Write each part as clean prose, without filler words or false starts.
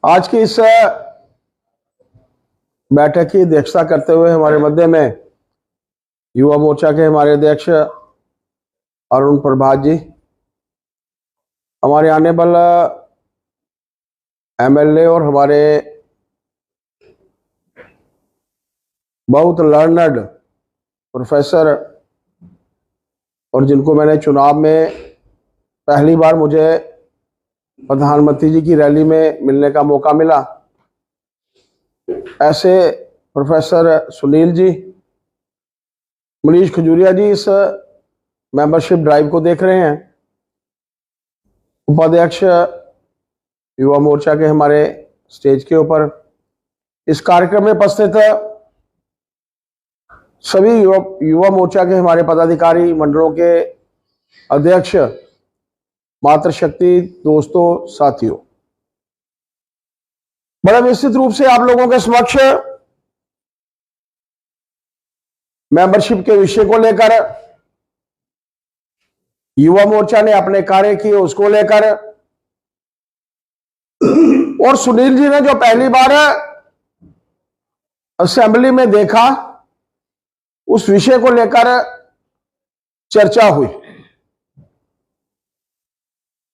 आज की इस बैठक की अध्यक्षता करते हुए हमारे मध्य में युवा मोर्चा के हमारे अध्यक्ष अरुण प्रभात जी, हमारे आने वाला एमएलए और हमारे बहुत लर्नड प्रोफेसर और जिनको मैंने चुनाव में पहली बार मुझे प्रधानमंत्री जी की रैली में मिलने का मौका मिला, ऐसे प्रोफेसर सुनील जी, मनीष खजूरिया जी इस मेंबरशिप ड्राइव को देख रहे हैं। उपाध्यक्ष युवा मोर्चा के हमारे स्टेज के ऊपर इस कार्यक्रम में उपस्थित सभी युवा मोर्चा के हमारे पदाधिकारी मंडलों के अध्यक्ष, मातृशक्ति दोस्तों, साथियों, बड़ा निश्चित रूप से आप लोगों के समक्ष मेंबरशिप के विषय को लेकर युवा मोर्चा ने अपने कार्य किए उसको लेकर, और सुनील जी ने जो पहली बार असेंबली में देखा उस विषय को लेकर चर्चा हुई।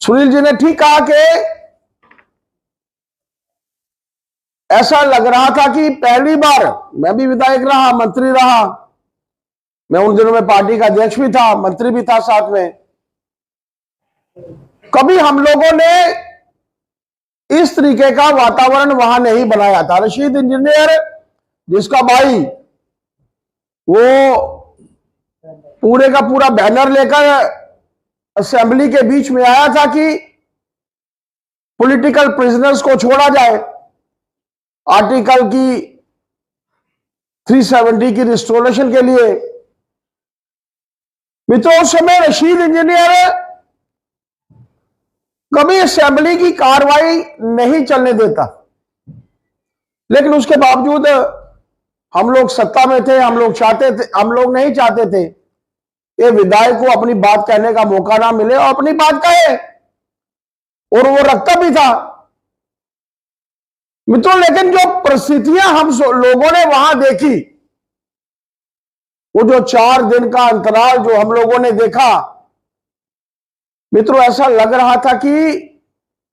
सुनील जी ने ठीक कहा कि ऐसा लग रहा था कि पहली बार, मैं भी विधायक रहा, मंत्री रहा, मैं उन दिनों में पार्टी का अध्यक्ष भी था, मंत्री भी था साथ में, कभी हम लोगों ने इस तरीके का वातावरण वहां नहीं बनाया था। रशीद इंजीनियर, जिसका भाई वो पूरे का पूरा बैनर लेकर असेंबली के बीच में आया था कि पॉलिटिकल प्रिजनर्स को छोड़ा जाए, आर्टिकल की 370 की रिस्टोरेशन के लिए। मित्रों, उस समय रशीद इंजीनियर कभी असेंबली की कार्रवाई नहीं चलने देता, लेकिन उसके बावजूद हम लोग सत्ता में थे, हम लोग नहीं चाहते थे कि विधायक को अपनी बात कहने का मौका ना मिले और अपनी बात कहे, और वो रखता भी था। मित्रों, लेकिन जो परिस्थितियां हम लोगों ने वहां देखी, वो जो 4 दिन का अंतराल जो हम लोगों ने देखा, मित्रों, ऐसा लग रहा था कि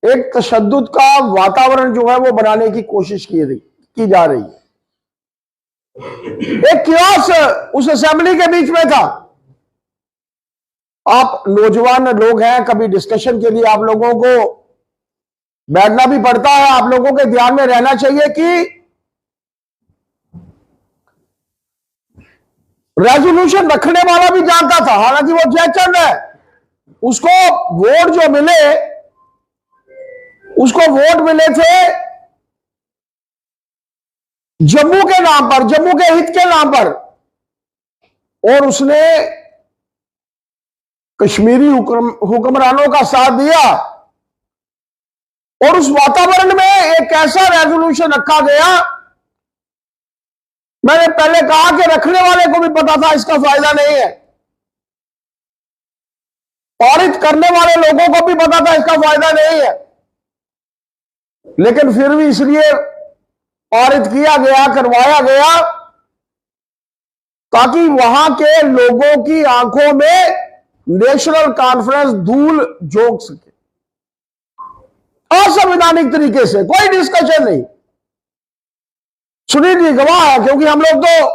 एक तशद्दुद का वातावरण जो है वो बनाने की कोशिश की जा रही है। एक कियास उस असेंबली के बीच में था। आप नौजवान लोग हैं, कभी डिस्कशन के लिए आप लोगों को बैठना भी पड़ता है। आप लोगों के ध्यान में रहना चाहिए कि रेजोल्यूशन रखने वाला भी जानता था, हालांकि वो जयचंद है, उसको वोट जो मिले, उसको वोट मिले थे जम्मू के नाम पर, जम्मू के हित के नाम पर, और उसने कश्मीरी हुक्मरानों का साथ दिया, और उस वातावरण में एक ऐसा रेजोल्यूशन रखा गया। मैंने पहले कहा कि रखने वाले को भी पता था इसका फायदा नहीं है, पारित करने वाले लोगों को भी पता था इसका फायदा नहीं है, लेकिन फिर भी इसलिए पारित किया गया, करवाया गया, ताकि वहां के लोगों की आंखों में नेशनल कॉन्फ्रेंस धूल झोंक सके, असंवैधानिक तरीके से, कोई डिस्कशन नहीं। सुनील जी गवाह है, क्योंकि हम लोग तो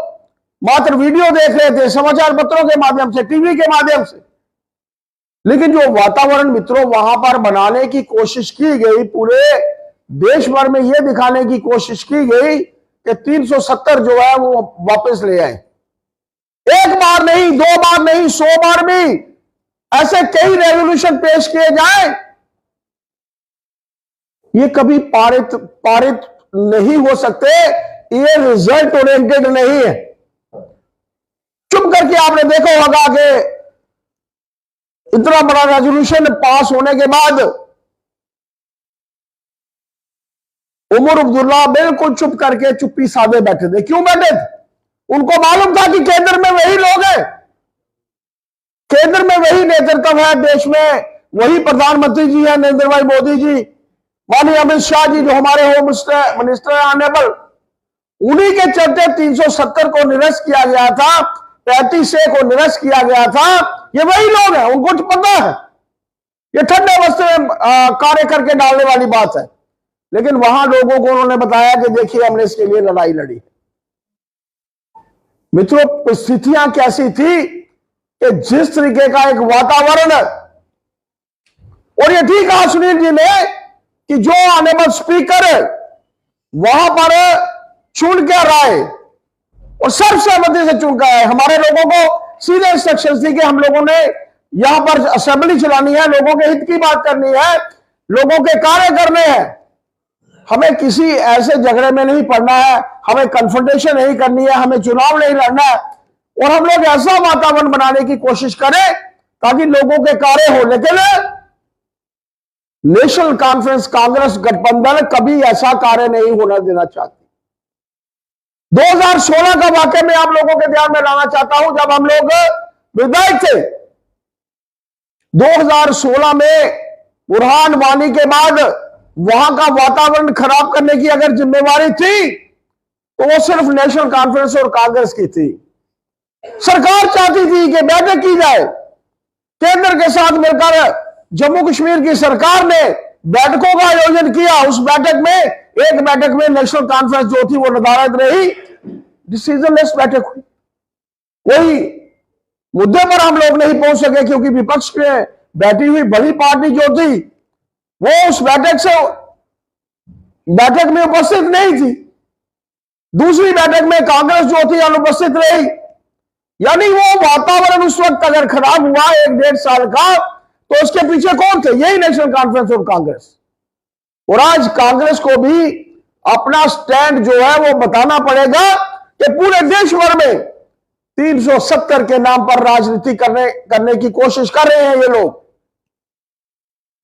मात्र वीडियो देख रहे थे, समाचार पत्रों के माध्यम से, टीवी के माध्यम से, लेकिन जो वातावरण मित्रों वहां पर बनाने की कोशिश की गई, पूरे देश भर में यह दिखाने की कोशिश की गई कि 370 जो है वो वापस ले आए। एक बार नहीं, 2 बार नहीं, 100 बार भी ऐसे कई रेजोल्यूशन पेश किए जाए, ये कभी पारित नहीं हो सकते। ये रिजल्ट ओरिएंटेड नहीं है। चुप करके आपने देखा होगा कि इतना बड़ा रेजोल्यूशन पास होने के बाद उमर अब्दुल्ला बिल्कुल चुप करके चुप्पी साधे बैठे थे। क्यों बैठे थे? उनको मालूम था कि केंद्र में वही लोग हैं, केंद्र में वही नेतृत्व है, देश में वही प्रधानमंत्री जी है, नरेंद्र भाई मोदी जी, माननीय अमित शाह जी जो हमारे होम मिनिस्टर ऑनरेबल, उन्हीं के चलते 370 को निरस्त किया गया था, 35A को निरस्त किया गया था। ये वही लोग हैं, उनको तो पता है, ये ठंडे वस्त्र में कार्य करके डालने वाली बात है। लेकिन वहां लोगों को उन्होंने बताया कि देखिए हमने इसके लिए लड़ाई लड़ी। मित्रों, स्थितियां कैसी थी कि जिस तरीके का एक वातावरण, और ये ठीक कहा सुनील जी ने कि जो ऑनरेबल स्पीकर वहां पर चुन के राय और सर्वसम्मति से चुन कर आए। हमारे लोगों को सीधे इंस्ट्रक्शंस थी कि हम लोगों ने यहां पर असेंबली चलानी है, लोगों के हित की बात करनी है, लोगों के कार्य करने हैं। हमें किसी ऐसे झगड़े में नहीं पड़ना है, हमें कन्फ्रंटेशन नहीं करनी है, हमें चुनाव नहीं लड़ना है, और हम लोग ऐसा वातावरण बनाने की कोशिश करें ताकि लोगों के कार्य हो। लेकिन नेशनल कॉन्फ्रेंस कांग्रेस गठबंधन कभी ऐसा कार्य नहीं होना देना चाहती। 2016 का वाकया मैं आप लोगों के ध्यान में लाना चाहता हूं, जब हम लोग विधायक थे। 2016 में बुरहान वानी के बाद वहां का वातावरण खराब करने की अगर जिम्मेवारी थी तो वो सिर्फ नेशनल कॉन्फ्रेंस और कांग्रेस की थी। सरकार चाहती थी कि बैठक की जाए, केंद्र के साथ मिलकर जम्मू कश्मीर की सरकार ने बैठकों का आयोजन किया। उस बैठक में, एक बैठक में नेशनल कॉन्फ्रेंस जो थी वो नदारद रही, डिसीजनलेस बैठक हुई। कोई मुद्दे पर हम लोग नहीं पहुंच सके क्योंकि विपक्ष में बैठी हुई बड़ी पार्टी जो थी वो उस बैठक में उपस्थित नहीं थी। दूसरी बैठक में कांग्रेस जो थी अनुपस्थित रही। यानी वो वातावरण उस वक्त अगर खराब हुआ 1-1.5 साल का, तो उसके पीछे कौन थे? यही नेशनल कॉन्फ्रेंस और कांग्रेस। और आज कांग्रेस को भी अपना स्टैंड जो है वो बताना पड़ेगा कि पूरे देश भर में 370 के नाम पर राजनीति करने की कोशिश कर रहे हैं ये लोग।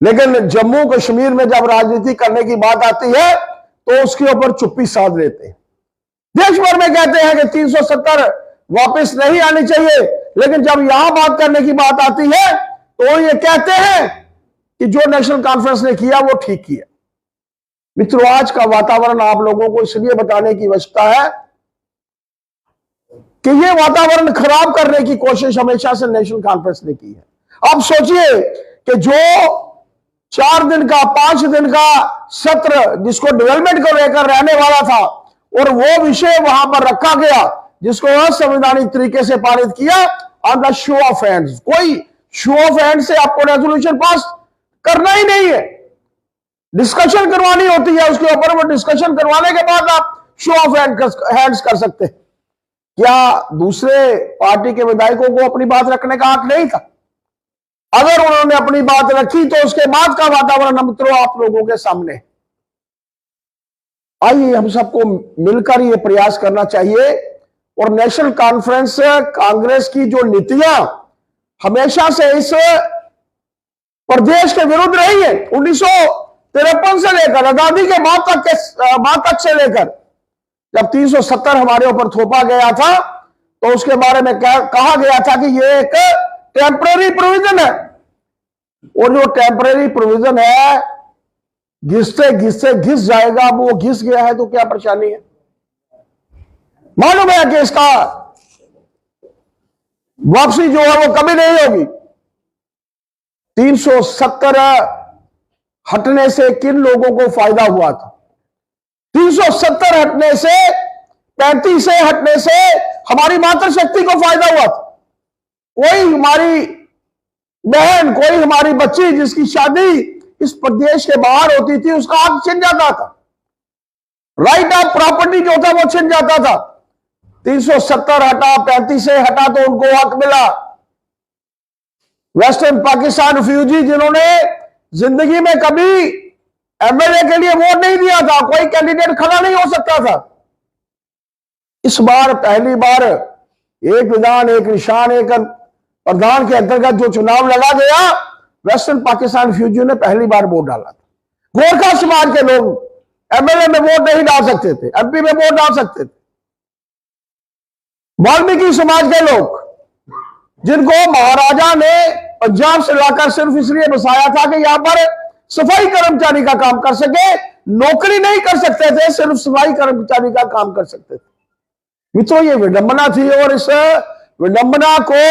लेकिन जम्मू कश्मीर में जब राजनीति करने की बात आती है तो उसके ऊपर चुप्पी साध लेते हैं। देश भर में कहते हैं कि 370 वापस नहीं आनी चाहिए, लेकिन जब यहां बात करने की बात आती है तो ये कहते हैं कि जो नेशनल कॉन्फ्रेंस ने किया वो ठीक किया। मित्रों, आज का वातावरण आप लोगों को इसलिए बताने की आवश्यकता है कि ये वातावरण खराब करने की कोशिश हमेशा से नेशनल कॉन्फ्रेंस ने की है। अब सोचिए कि जो 4 दिन का 5 दिन का सत्र जिसको डेवलपमेंट को लेकर रहने वाला था, और वो विषय वहां पर रखा गया जिसको असंवैधानिक तरीके से पारित किया on the show off hands. कोई शो ऑफ हैंड से आपको रेजोल्यूशन पास करना ही नहीं है, डिस्कशन करवानी होती है उसके ऊपर। वो डिस्कशन करवाने के बाद आप शो ऑफ हैंड्स कर सकते हैं। क्या दूसरे पार्टी के विधायकों को अपनी बात रखने का हक नहीं था? अगर उन्होंने अपनी बात रखी तो उसके बाद का वातावरण मित्रों आप लोगों के सामने। आइए हम सबको मिलकर ये प्रयास करना चाहिए। और नेशनल कॉन्फ्रेंस कांग्रेस की जो नीतियां हमेशा से इस प्रदेश के विरुद्ध रही है, 1953 से लेकर आजादी के बाद तक से लेकर जब 370 हमारे ऊपर थोपा गया था तो उसके बारे में कहा गया था कि ये एक टेम्पररी प्रोविजन है। और जो टेम्पररी प्रोविजन है घिसते घिसते घिस जाएगा। अब वो घिस गया है तो क्या परेशानी है? मालूम है कि इसका वापसी जो है वो कभी नहीं होगी। 370 हटने से किन लोगों को फायदा हुआ था? 370 हटने से, 35A हटने से हमारी मातृशक्ति को फायदा हुआ था। कोई हमारी बहन, कोई हमारी बच्ची जिसकी शादी इस प्रदेश के बाहर होती थी उसका हक छिन जाता था, राइट ऑफ प्रॉपर्टी जो था वो छिन जाता था। 370 हटा, 35A हटा तो उनको हक मिला। वेस्टर्न पाकिस्तान रिफ्यूजी जिन्होंने जिंदगी में कभी एमएलए के लिए वोट नहीं दिया था, कोई कैंडिडेट खड़ा नहीं हो सकता था, इस बार पहली बार एक विधान एक निशान एक प्रधान के अंतर्गत जो चुनाव लड़ा गया, वेस्टर्न पाकिस्तान रिफ्यूजी ने पहली बार वोट डाला था। गोरखा समाज के लोग एमएलए में वोट नहीं डाल सकते थे, एमपी में वोट डाल सकते थे। वाल्मीकि समाज के लोग जिनको महाराजा ने पंजाब से लाकर सिर्फ इसलिए बसाया था कि यहां पर सफाई कर्मचारी का काम कर सके, नौकरी नहीं कर सकते थे, सिर्फ सफाई कर्मचारी का काम कर सकते थे। मित्रों, ये विडंबना थी और इस विडंबना को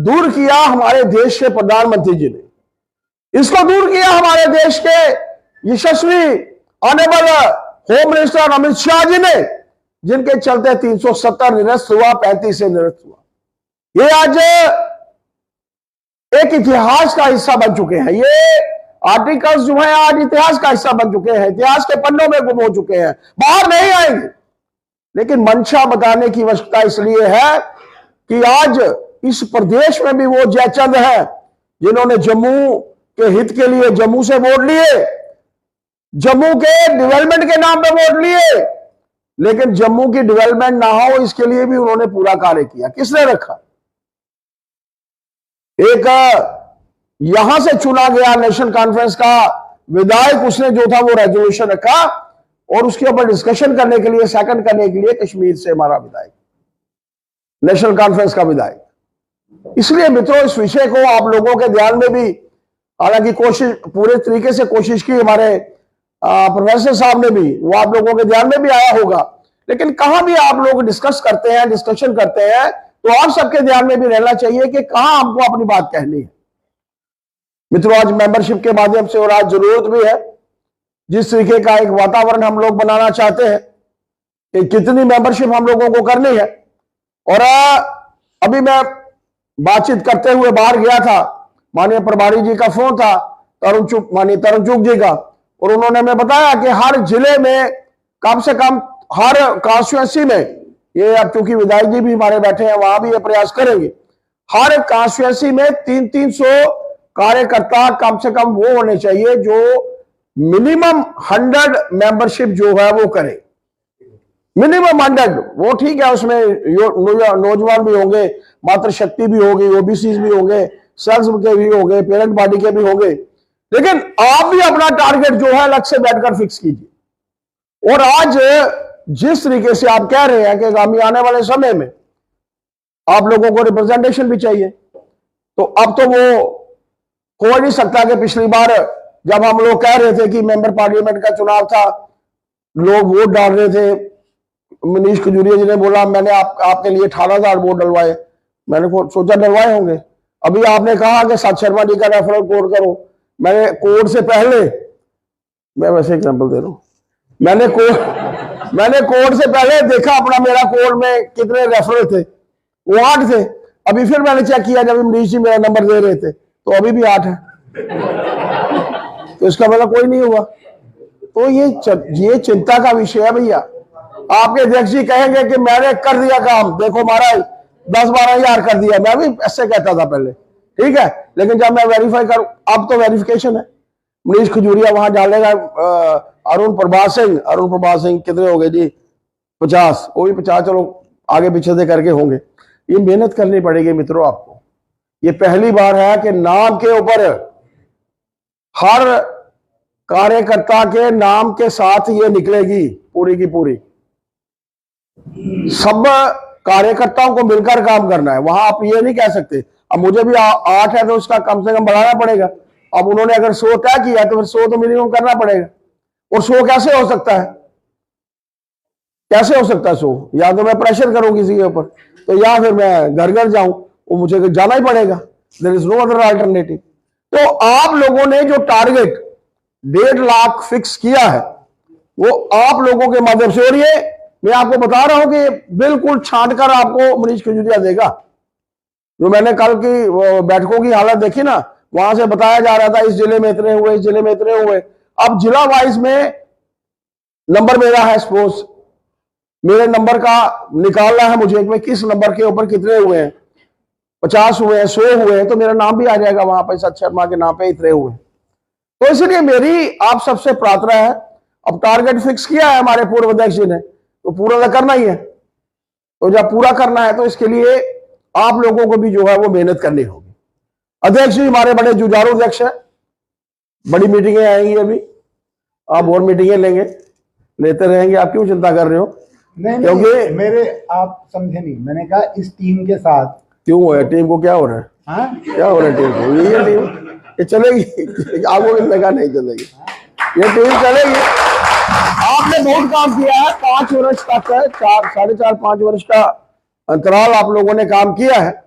दूर किया हमारे देश के प्रधानमंत्री जी ने। इसको दूर किया हमारे देश के यशस्वी honourable home minister Amit Shah ji ने, जिनके चलते 370 निरस्त हुआ, 35 से निरस्त हुआ। ये आज एक इतिहास का हिस्सा बन चुके हैं। ये आर्टिकल्स जो है आज इतिहास का हिस्सा बन चुके हैं, इतिहास के पन्नों में गुम हो चुके हैं, बाहर नहीं आएंगे। लेकिन मंशा बताने की आवश्यकता इसलिए है कि आज इस प्रदेश में भी वो जयचंद है जिन्होंने जम्मू के हित के लिए जम्मू से वोट लिए, जम्मू के डेवलपमेंट के नाम पे वोट लिए, लेकिन जम्मू की डेवलपमेंट ना हो इसके लिए भी उन्होंने पूरा कार्य किया। किसने रखा? एक यहां से चुना गया नेशनल कॉन्फ्रेंस का विधायक, उसने जो था वो रेजोल्यूशन रखा और उसके ऊपर डिस्कशन करने के लिए, सेकंड करने के लिए कश्मीर से हमारा विधायक, नेशनल कॉन्फ्रेंस का विधायक। इसलिए मित्रों, इस विषय को आप लोगों के ध्यान में भी, हालांकि कोशिश पूरे तरीके से कोशिश की हमारे प्रोफेसर साहब ने भी, वो आप लोगों के ध्यान में भी आया होगा, लेकिन कहां भी आप लोग डिस्कस करते हैं, डिस्कशन करते हैं, तो आप सबके ध्यान में भी रहना चाहिए कि कहां हमको अपनी बात कहनी है। मित्रों, आज मेंबरशिप के माध्यम से, और आज जरूरत भी है, जिस तरीके का एक वातावरण हम लोग बनाना चाहते हैं कि कितनी मेंबरशिप हम लोगों को करनी है। और अभी मैं बातचीत करते हुए बाहर गया था, माननीय प्रभारी जी का फोन था, माननीय तरुण चुग जी का, और उन्होंने हमें बताया कि हर जिले में कम से कम, हर कॉन्स्टिट्यूएंसी में, ये अब चूंकि विधायक जी भी हमारे बैठे हैं, वहां भी ये प्रयास करेंगे, हर कॉन्स्टिट्यूएंसी में 300-300 कार्यकर्ता कम से कम वो होने चाहिए जो मिनिमम 100 मेंबरशिप जो है वो करे। मिनिमम 100, वो ठीक है, उसमें नौजवान भी होंगे, मातृशक्ति भी होगी, ओबीसी भी होंगे, सेल्स के भी होंगे, पेरेंट बॉडी के भी होंगे, लेकिन आप भी अपना टारगेट जो है अलग से बैठकर फिक्स कीजिए। और आज जिस तरीके से आप कह रहे हैं कि आगामी आने वाले समय में आप लोगों को रिप्रेजेंटेशन भी चाहिए, तो अब तो वो हो नहीं सकता कि पिछली बार जब हम लोग कह रहे थे कि मेंबर पार्लियामेंट का चुनाव था, लोग वोट डाल रहे थे, मनीष खजूरिया जी ने बोला मैंने आपके लिए 18,000 वोट डलवाए, मैंने सोचा डलवाए होंगे। अभी आपने कहा कि सत शर्मा जी का रेफरल कोड करो, मैंने कोड से पहले, मैं वैसे एग्जांपल दे रहा हूं, मैंने कोड से पहले देखा अपना, मेरा कोड में कितने रेफरल थे, वो 8 थे। अभी फिर मैंने चेक किया जब मनीष जी मेरा नंबर दे रहे थे, तो अभी भी 8 है, तो इसका मतलब कोई नहीं हुआ। तो ये चिंता का विषय है भैया। आपके अध्यक्ष जी कहेंगे कि मैंने कर दिया काम, देखो महाराज 10-12 हजार कर दिया, मैं भी ऐसे कहता था पहले, ठीक है, लेकिन जब मैं वेरीफाई करूं, अब तो वेरिफिकेशन है, मनीष खजूरिया वहां डालेगा, अरुण प्रभात सिंह कितने हो गए जी? 50, वो भी 50, चलो आगे पीछे से करके होंगे। ये मेहनत करनी पड़ेगी मित्रों आपको। ये पहली बार है कि नाम के ऊपर, हर कार्यकर्ता के नाम के साथ ये निकलेगी पूरी की पूरी, सब कार्यकर्ताओं को मिलकर काम करना है। वहां आप ये नहीं कह सकते अब मुझे भी 8 है तो उसका कम से कम बढ़ाना पड़ेगा। अब उन्होंने अगर 100 तय किया तो फिर 100 तो मिनिमम करना पड़ेगा। और 100 कैसे हो सकता है? कैसे हो सकता है 100? या तो मैं प्रेशर करूं किसी के ऊपर, तो या फिर मैं घर घर जाऊं, वो मुझे जाना ही पड़ेगा, there is no other alternative. तो आप लोगों ने जो टारगेट 1.5 लाख फिक्स किया है वो आप लोगों के माध्यम से, और ये मैं आपको बता रहा हूं कि बिल्कुल छांट कर आपको मनीष खजूरिया देगा। जो मैंने कल की बैठकों की हालत देखी ना, वहां से बताया जा रहा था इस जिले में इतने हुए, इस जिले में इतने हुए। अब जिला वाइज में नंबर मेरा है, सपोज मेरे नंबर का निकालना है मुझे, मैं किस नंबर के ऊपर कितने हुए हैं, 50 हुए हैं, 100 हुए हैं, तो मेरा नाम भी आ जाएगा वहां पर, सत शर्मा के नाम पे इतने हुए। तो इसलिए मेरी आप सबसे प्रार्थना है, अब टारगेट फिक्स किया है हमारे पूर्व अध्यक्ष जी ने, तो पूरा तो करना ही है। तो जब पूरा करना है तो इसके लिए आप लोगों को भी जो है वो मेहनत करनी होगी। अध्यक्ष जी हमारे बड़े जुझारू अध्यक्ष हैं, बड़ी मीटिंगें आएंगी, अभी आप और मीटिंगें लेते रहेंगे, आप क्यों चिंता कर रहे हो? नहीं, क्योंकि मेरे, आप समझे नहीं, मैंने कहा इस टीम के साथ क्यों है, टीम को क्या हो रहा है? हाँ? क्या हो रहा है टीम को? यही है टीम, ये चलेगी, आपको किसने कहा नहीं चलेगी? ये टीम चलेगी। आपने बहुत काम किया है, 5 वर्ष तक, 4.5-5 वर्ष का अंतराल आप लोगों ने काम किया है,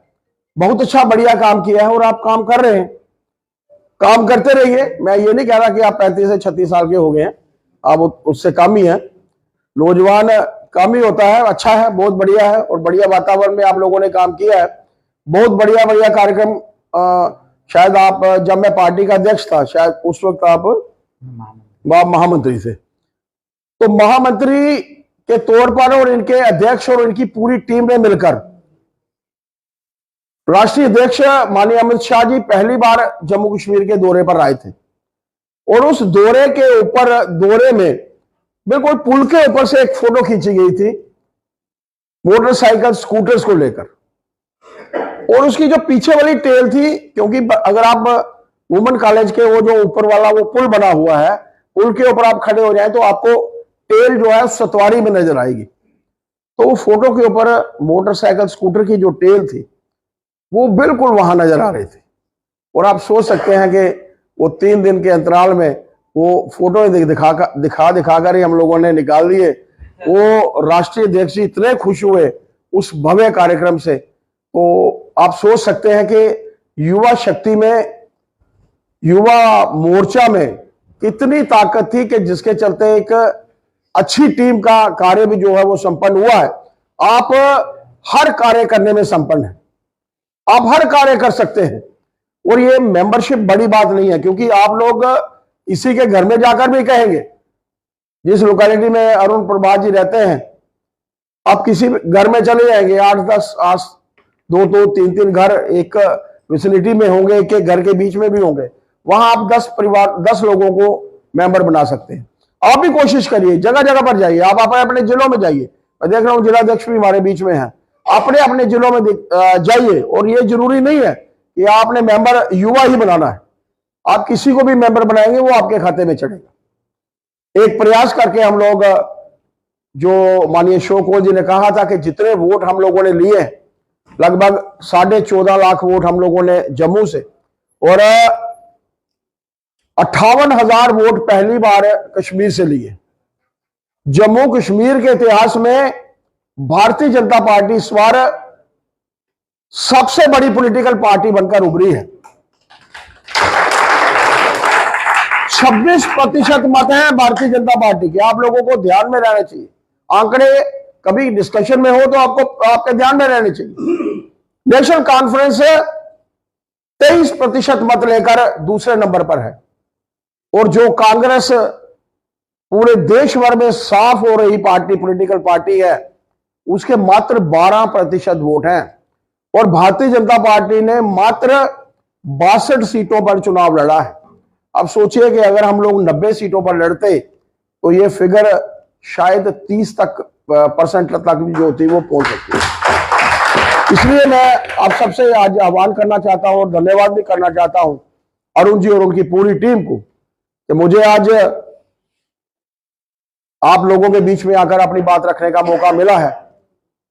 बहुत अच्छा बढ़िया काम किया है और आप काम कर रहे हैं, काम करते रहिए। मैं ये नहीं कह रहा कि आप 35 से 36 साल के हो गए हैं, आप उससे कम ही हैं, नौजवान कम ही होता है, अच्छा है, बहुत बढ़िया है और बढ़िया वातावरण में आप लोगों ने काम किया है, बहुत बढ़िया बढ़िया कार्यक्रम। शायद आप, जब मैं पार्टी का अध्यक्ष था, शायद उस वक्त आप महामंत्री थे, तो महामंत्री के तौर पर और इनके अध्यक्ष और इनकी पूरी टीम ने मिलकर, राष्ट्रीय अध्यक्ष माननीय अमित शाह जी पहली बार जम्मू कश्मीर के दौरे पर आए थे और उस दौरे के ऊपर, दौरे में बिल्कुल पुल के ऊपर से एक फोटो खींची गई थी मोटरसाइकिल स्कूटर्स को लेकर, और उसकी जो पीछे वाली टेल थी, क्योंकि अगर आप वुमेन कॉलेज के वो जो ऊपर वाला वो पुल बना हुआ है, पुल के ऊपर आप खड़े हो जाए तो आपको टेल जो है सतवारी में नजर आएगी, तो वो फोटो के ऊपर मोटरसाइकिल स्कूटर की जो टेल थी वो बिल्कुल वहां नजर आ रही थी। और आप सोच सकते हैं कि वो 3 दिन के अंतराल में वो फोटो दिखाकर ही हम लोगों ने निकाल दिए। वो राष्ट्रीय अध्यक्ष जी इतने खुश हुए उस भव्य कार्यक्रम से, तो आप सोच सकते हैं कि युवा शक्ति में, युवा मोर्चा में कितनी ताकत थी कि जिसके चलते एक अच्छी टीम का कार्य भी जो है वो संपन्न हुआ है। आप हर कार्य करने में संपन्न हैं, आप हर कार्य कर सकते हैं और ये मेंबरशिप बड़ी बात नहीं है, क्योंकि आप लोग इसी के घर में जाकर भी कहेंगे, जिस लोकेलिटी में अरुण प्रभात जी रहते हैं, आप किसी घर में चले जाएंगे, 8-10, 2-2, 3-3 घर एक विसिनिटी में होंगे, एक एक घर के बीच में भी होंगे, वहां आप 10 लोगों को मेंबर बना सकते हैं। आप भी कोशिश करिए, जगह जगह पर जाइए, आप अपने जिलों में जाइए, मैं देख रहा हूं जिलाध्यक्ष भी हमारे बीच में है, अपने जिलों में जाइए। और ये जरूरी नहीं है कि आपने मेंबर युवा ही बनाना है, आप किसी को भी मेंबर बनाएंगे वो आपके खाते में चढ़ेगा। एक प्रयास करके हम लोग, जो माननीय शोकोल जी ने कहा था कि जितने वोट हम लोगों ने लिए, लगभग 14.5 लाख वोट हम लोगों ने जम्मू से, और 58,000 वोट पहली बार कश्मीर से लिए। जम्मू कश्मीर के इतिहास में भारतीय जनता पार्टी इस बार सबसे बड़ी पॉलिटिकल पार्टी बनकर उभरी है। 26% मत हैं भारतीय जनता पार्टी के, आप लोगों को ध्यान में रहना चाहिए। आंकड़े कभी डिस्कशन में हो तो आपके ध्यान में रहने चाहिए। नेशनल कॉन्फ्रेंस 23% मत लेकर दूसरे नंबर पर है, और जो कांग्रेस पूरे देश भर में साफ हो रही पार्टी, पॉलिटिकल पार्टी है, उसके मात्र 12% वोट हैं, और भारतीय जनता पार्टी ने मात्र 62 सीटों पर चुनाव लड़ा है। अब सोचिए कि अगर हम लोग 90 सीटों पर लड़ते तो ये फिगर शायद 30% तक भी जो होती वो पहुंच सकती है। इसलिए मैं आप सबसे आज आह्वान करना चाहता हूं और धन्यवाद भी करना चाहता हूं अरुण जी और उनकी पूरी टीम को, कि मुझे आज आप लोगों के बीच में आकर अपनी बात रखने का मौका मिला है,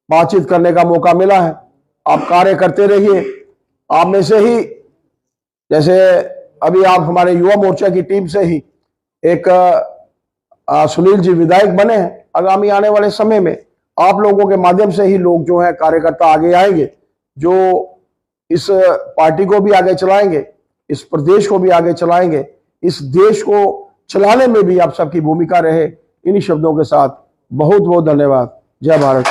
बातचीत करने का मौका मिला है। आप कार्य करते रहिए। आप में से ही, जैसे अभी आप हमारे युवा मोर्चा की टीम से ही एक सुनील जी विधायक बने हैं, आगामी आने वाले समय में आप लोगों के माध्यम से ही लोग जो है कार्यकर्ता आगे आएंगे, जो इस पार्टी को भी आगे चलाएंगे, इस प्रदेश को भी आगे चलाएंगे, इस देश को चलाने में भी आप सबकी भूमिका रहे। इन्हीं शब्दों के साथ बहुत बहुत धन्यवाद। जय भारत।